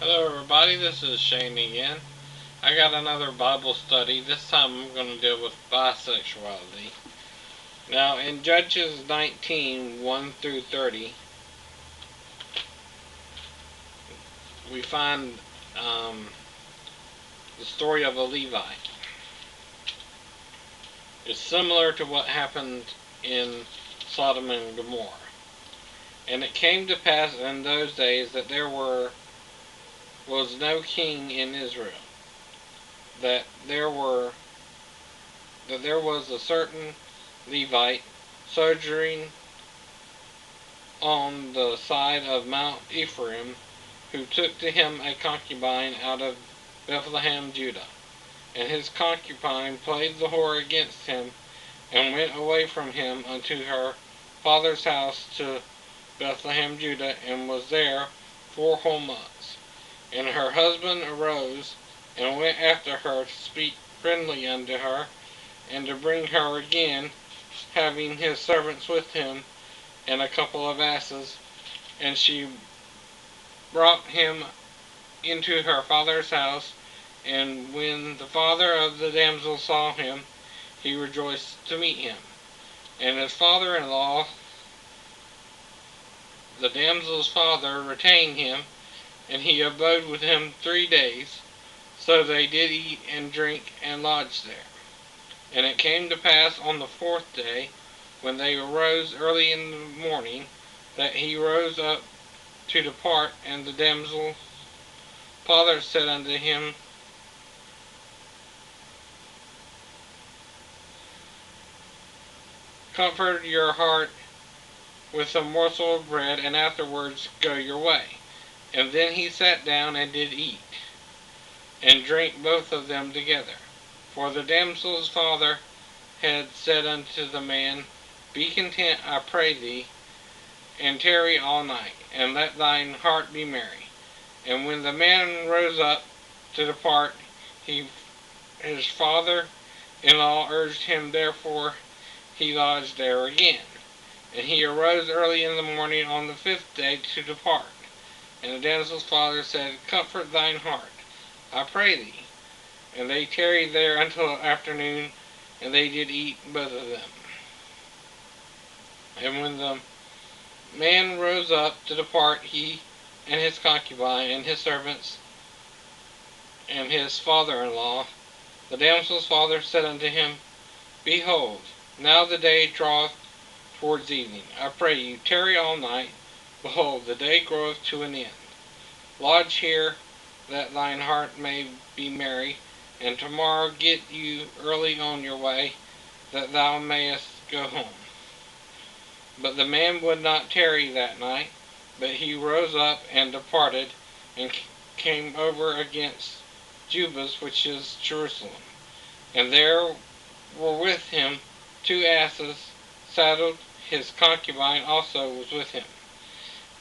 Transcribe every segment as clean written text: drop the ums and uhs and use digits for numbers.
Hello everybody, this is Shane again. I got another Bible study. This time I'm going to deal with bisexuality. Now in Judges 19, 1 through 30, we find the story of a Levite. It's similar to what happened in Sodom and Gomorrah. And it came to pass in those days that there was no king in Israel, that there was a certain Levite sojourning on the side of Mount Ephraim, who took to him a concubine out of Bethlehem, Judah. And his concubine played the whore against him, and went away from him unto her father's house to Bethlehem, Judah, and was there 4 whole months. And her husband arose, and went after her to speak friendly unto her, and to bring her again, having his servants with him, and a couple of asses. And she brought him into her father's house, and when the father of the damsel saw him, he rejoiced to meet him. And his father-in-law, the damsel's father, retained him, and he abode with him 3 days. So they did eat and drink and lodge there. And it came to pass on the 4th day, when they arose early in the morning, that he rose up to depart, and the damsel's father said unto him, Comfort your heart with a morsel of bread, and afterwards go your way. And then he sat down and did eat and drink both of them together. For the damsel's father had said unto the man, Be content, I pray thee, and tarry all night, and let thine heart be merry. And when the man rose up to depart, his father-in-law urged him, therefore he lodged there again. And he arose early in the morning on the 5th day to depart. And the damsel's father said, Comfort thine heart, I pray thee. And they tarried there until afternoon, and they did eat both of them. And when the man rose up to depart, he and his concubine and his servants and his father-in-law, the damsel's father said unto him, Behold, now the day draweth towards evening. I pray you, tarry all night. Behold, the day groweth to an end. Lodge here, that thine heart may be merry, and tomorrow get you early on your way, that thou mayest go home. But the man would not tarry that night, but he rose up and departed, and came over against Jubas, which is Jerusalem. And there were with him 2 asses saddled, his concubine also was with him.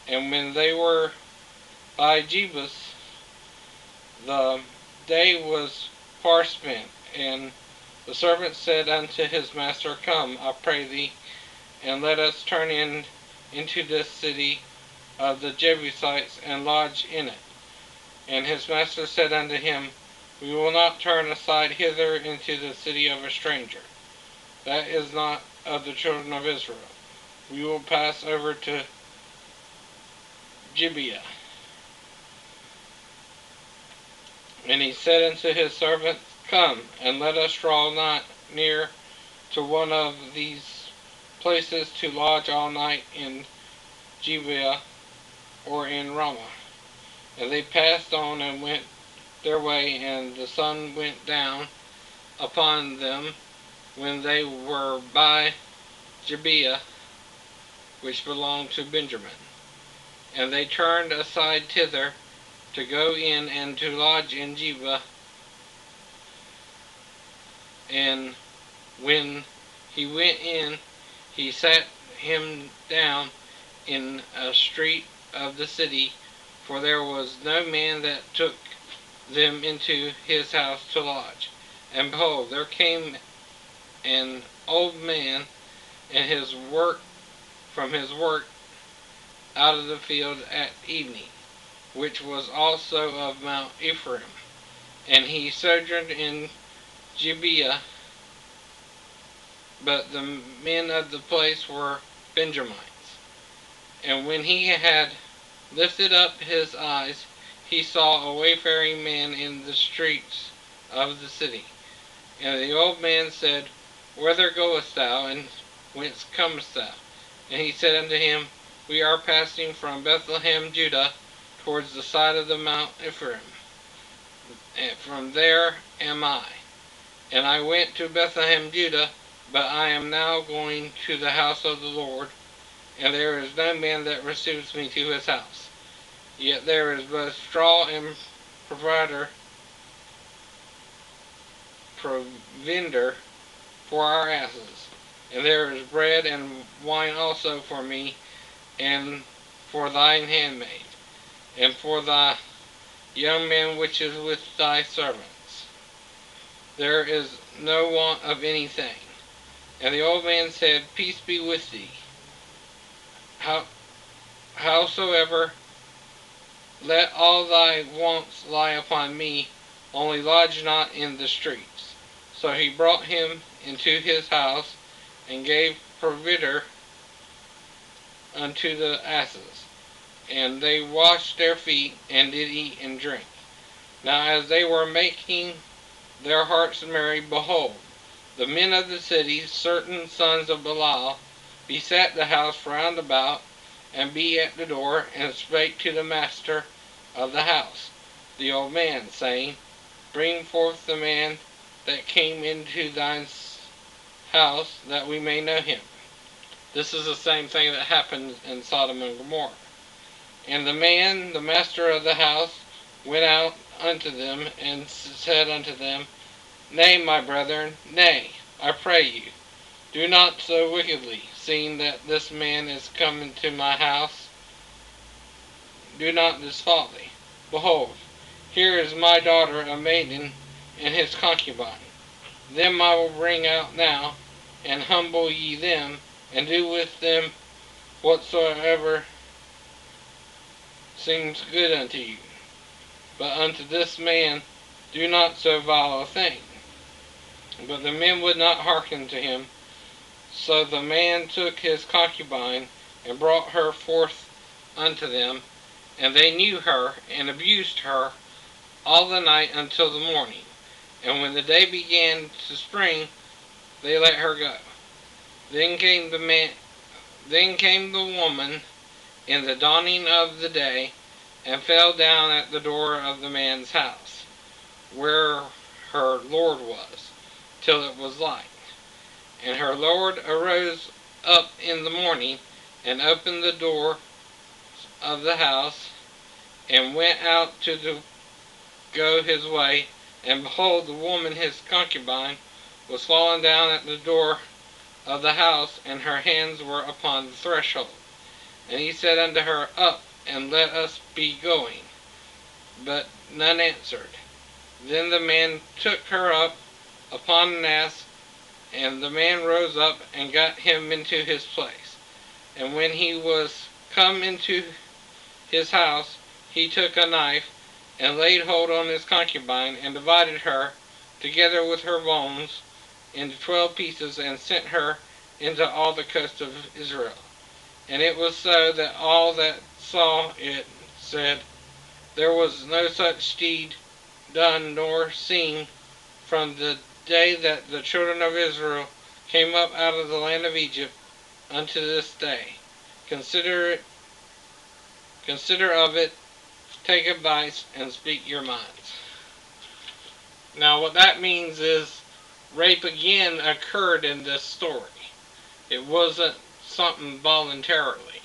And when they were by Jebus, the day was far spent, and the servant said unto his master, Come, I pray thee, and let us turn into this city of the Jebusites, and lodge in it. And his master said unto him, We will not turn aside hither into the city of a stranger. That is not of the children of Israel. We will pass over to Gibeah. And he said unto his servant, Come, and let us draw not near to one of these places to lodge all night in Gibeah or in Ramah. And they passed on and went their way, and the sun went down upon them when they were by Gibeah, which belonged to Benjamin. And they turned aside thither to go in and to lodge in Gibeah. And when he went in, he sat him down in a street of the city, for there was no man that took them into his house to lodge. And behold, there came an old man and his work from his work out of the field at evening, which was also of Mount Ephraim. And he sojourned in Gibeah, but the men of the place were Benjamites. And when he had lifted up his eyes, he saw a wayfaring man in the streets of the city. And the old man said, Whither goest thou, and whence comest thou? And he said unto him, We are passing from Bethlehem, Judah, towards the side of the Mount Ephraim, and from there am I. And I went to Bethlehem, Judah, but I am now going to the house of the Lord, and there is no man that receives me to his house. Yet there is both straw and provender for our asses, and there is bread and wine also for me, and for thine handmaid, and for thy young man which is with thy servants. There is no want of anything. And the old man said, Peace be with thee. Howsoever, let all thy wants lie upon me, only lodge not in the streets. So he brought him into his house, and gave provender unto the asses. And they washed their feet, and did eat and drink. Now as they were making their hearts merry, behold, the men of the city, certain sons of Belial, beset the house round about, and beat at the door, and spake to the master of the house, the old man, saying, Bring forth the man that came into thine house, that we may know him. This is the same thing that happened in Sodom and Gomorrah. And the man, the master of the house, went out unto them, and said unto them, Nay, my brethren, nay, I pray you, do not so wickedly, seeing that this man is come into my house. Do not this folly. Behold, here is my daughter a maiden, and his concubine. Them I will bring out now, and humble ye them, and do with them whatsoever seems good unto you. But unto this man do not so vile a thing. But the men would not hearken to him. So the man took his concubine, and brought her forth unto them, and they knew her, and abused her all the night until the morning. And when the day began to spring, they let her go. Then came the woman in the dawning of the day, and fell down at the door of the man's house, where her Lord was, till it was light. And her Lord arose up in the morning, and opened the door of the house, and went out to go his way. And behold, the woman his concubine was fallen down at the door of the house, and her hands were upon the threshold. And he said unto her, Up, and let us be going. But none answered. Then the man took her up upon an ass, and the man rose up and got him into his place. And when he was come into his house, he took a knife, and laid hold on his concubine, and divided her, together with her bones, into 12 pieces, and sent her into all the coast of Israel. And it was so that all that saw it said, There was no such deed done nor seen from the day that the children of Israel came up out of the land of Egypt unto this day. Consider of it, take advice, and speak your minds. Now what that means is rape again occurred in this story. It wasn't something voluntarily.